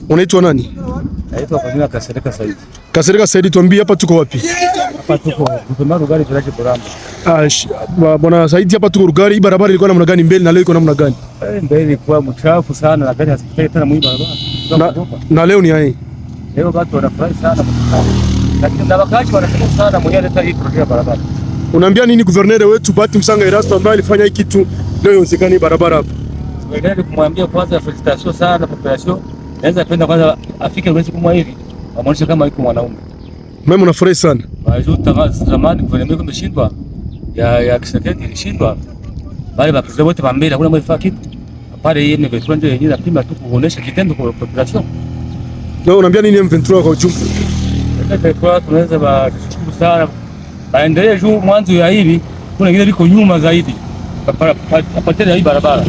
Unaitwa nani? Naitwa kwa jina Kasereka Saidi. Kasereka Saidi, tuambie hapa tuko wapi? Hapa tuko Rugari village Buramba. Bwana Saidi, hapa tuko Rugari. Hii barabara ilikuwa namna gani mbele na leo iko namna gani? Mbele ilikuwa mchafu sana na gari hazipita tena mwi barabara. Na leo ni aje? Leo watu wanafurahi sana. Lakini na wakati wanashukuru sana mwenye aleta hii project barabara. Unaambia nini governor wetu Bahati Msanga Erasto ambaye alifanya hii kitu leo iwezekane barabara hapa? Ndio kumwambia kwanza felicitation sana population. Naweza kwenda kwanza afike mwezi kama hivi. Amaanisha kama yuko mwanaume. Mimi unafurahi sana. Wajua zamani gouvernement kumeshindwa ya Kisekedi ilishindwa. Bali mapresident wote pambele hakuna mwefaa kitu. Pale yeye ni veteran ndio yenyewe lakini tu kuonesha kitendo kwa population. Na unaambia nini M23 kwa ujumla? Kwa tunaweza bashukuru sana. Baendelee juu mwanzo ya hivi kuna vile viko nyuma zaidi. Apatele hii barabara.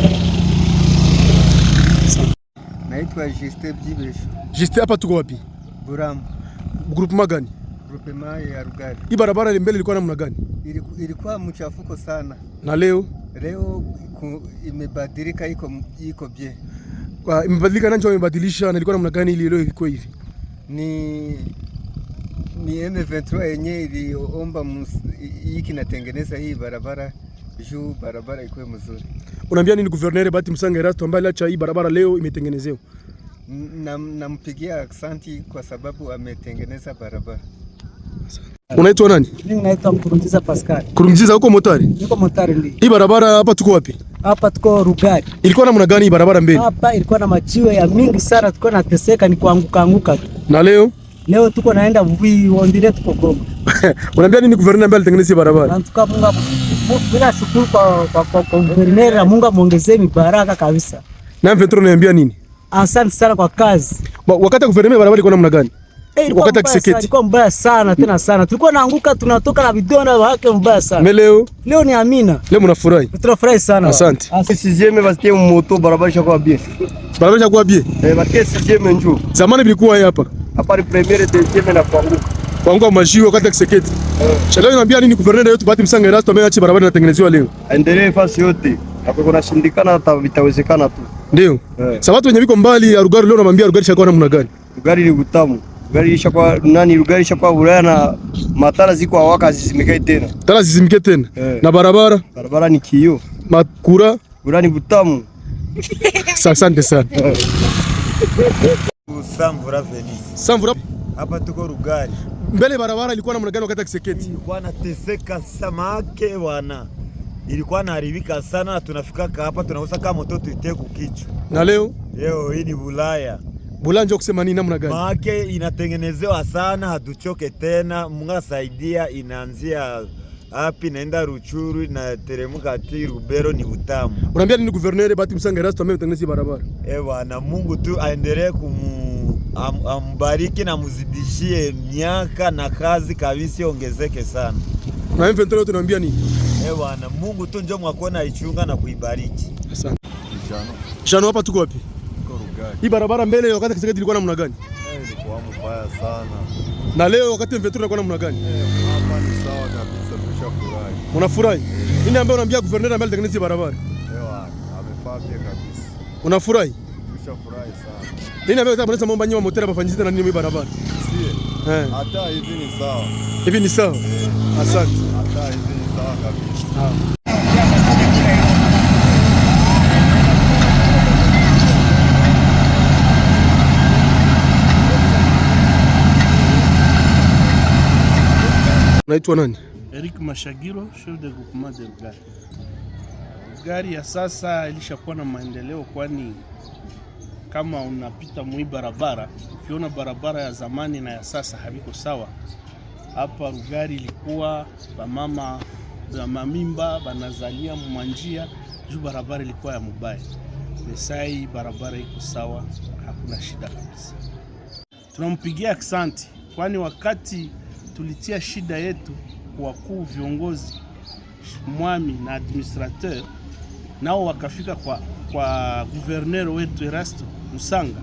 Naitwa Juste Bjibesh. Juste, hapa tuko wapi? Buramba. Groupement gani? Groupement ya Rugari. Hii barabara ile mbele ilikuwa namna gani? Ilikuwa mchafuko sana. Na leo? Leo imebadilika, iko bien. Imebadilika nani imebadilisha na ilikuwa namna gani ile leo iko hivi? Ni M23 yenyewe iliomba hiki natengeneza hii barabara juu barabara ikuwe mzuri. Unaambia nini governor Bahati Msanga Erasto ambaye aliacha hii barabara leo imetengenezewa? Nampigia aksanti kwa sababu ametengeneza barabara. Unaitwa nani? Mimi naitwa Kurunziza Pascal. Kurunziza, huko motari? Niko motari ndio. Hii barabara hapa tuko wapi? Hapa tuko Rugari. Ilikuwa namna gani hii barabara mbele? Hapa ilikuwa na majiwe ya mingi sana, tulikuwa nateseka ni kuanguka tu. Na leo? Leo tuko naenda ondile tuko Goma. Unaambia nini governor ambaye alitengeneza hii barabara? Nantuka Mungu bila shukuru kwa governor na Mungu amuongezee mibaraka kabisa. Na M23 unaambia nini? Asante sana kwa kazi. Wakati governor barabara ilikuwa namna gani? Wakati Kisekedi ilikuwa mbaya sana tena sana. Tulikuwa naanguka tunatoka na vidonda wake mbaya sana. Leo ni amina. Leo mnafurahi? Tunafurahi sana. Asante. Sizieme basitie moto barabara shakuwa bien. Barabara shakuwa bien. Basitie sizieme njoo. Zamani bilikuwa hapa. Hapa ni premiere deuxième na kuanguka. Kuanguka majiwe wakati Kisekedi. Leo unaambia nini governor wetu Bahati Msanga Erasto ambaye acha barabara inatengenezewa leo? Endelee fasi yote. Hapo kuna shindikana hata vitawezekana tu. Ndio. Sasa watu wenye biko mbali ya Rugari leo namwambia Rugari shakuwa namna gani? Rugari ni utamu. Rugari ishakuwa nani? Rugari ishakuwa Bulaya na matara ziko hawaka zizimike tena. Tara zizimike tena. Na barabara? Barabara ni kio. Makura? Kura ni butamu. Asante sana. Samvura Venice. Samvura. Hapa tuko Rugari. Mbele barabara ilikuwa namna gani wakati Kisekedi? Ilikuwa nateseka samake wana. Ilikuwa naharibika sana na tunafika hapa tunauza kama moto tuite kukichwa. Na leo? Leo hii ni Bulaya. Bulaya ndio kusema nini namna gani? Maake inatengenezewa sana, hatuchoke tena. Mungu asaidia, inaanzia hapi naenda Ruchuru na teremuka ati Rubero ni utamu. Unaambia nini governor Bahati Msanga Erasto ambaye ametengeneza barabara? Na Mungu tu aendelee ambariki na muzidishie miaka na kazi kabisa ongezeke sana. Na M23 tunaambia nini? Na Mungu tu njoo mwakona ichunga na kuibariki. Asante. Jano, hapa tuko wapi? Tuko Rugari. Hii barabara mbele wakati Kisekedi ilikuwa namna gani? Ilikuwa mbaya sana. Na leo wakati M23 ilikuwa namna gani? Hapa ni sawa kabisa, tushafurahi. Unafurahi? Nini ambaye unaambia governor ambaye alitengeneza barabara? Amefaa pia kabisa. Unafurahi? Tushafurahi sana. Nini ambaye unataka mambo nyinyi motera bafanyizite na nini mwi barabara? Hata hivi ni sawa. Hivi ni sawa? Asante. Hata hivi ni sawa kabisa. Unaitwa nani? Eric Mashagiro, chef de groupement de Rugari. Rugari ya sasa ilishakuwa na maendeleo, kwani kama unapita mwi barabara, ukiona barabara ya zamani na ya sasa haviko sawa. Hapa Rugari ilikuwa bamama ba mamimba banazalia mwanjia juu barabara ilikuwa ya mubaya. Mesai barabara iko sawa, hakuna shida kabisa. Tunampigia aksanti, kwani wakati tulitia shida yetu kwa wakuu viongozi mwami na administrateur, nao wakafika kwa gouverneur wetu Erasto Msanga,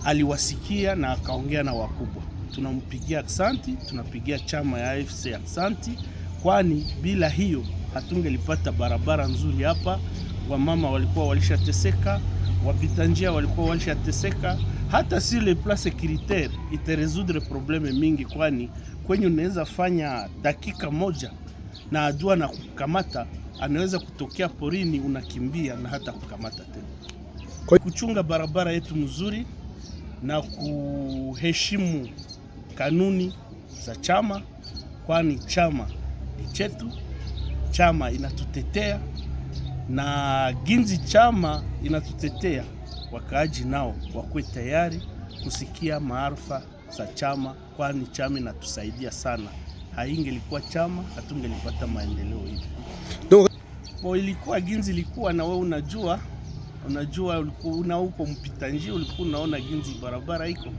aliwasikia na akaongea na wakubwa. Tunampigia aksanti, tunapigia chama ya AFC aksanti, kwani bila hiyo hatungelipata barabara nzuri hapa. Wamama walikuwa walishateseka, wapita njia walikuwa walishateseka, hata si le plan sécuritaire ite résoudre probleme mingi, kwani kwenye unaweza fanya dakika moja na adua na kukamata, anaweza kutokea porini, unakimbia na hata kukamata tena. Kuchunga barabara yetu mzuri na kuheshimu kanuni za chama, kwani chama ni chetu, chama inatutetea, na ginzi chama inatutetea, wakaaji nao wakuwe tayari kusikia maarifa za chama, kwani chama inatusaidia sana. Haingelikuwa chama hatungelipata maendeleo hivi. Ilikuwa ginzi ilikuwa, na wewe unajua ulikuwa huko mpita njia, ulikuwa unaona ginzi barabara iko.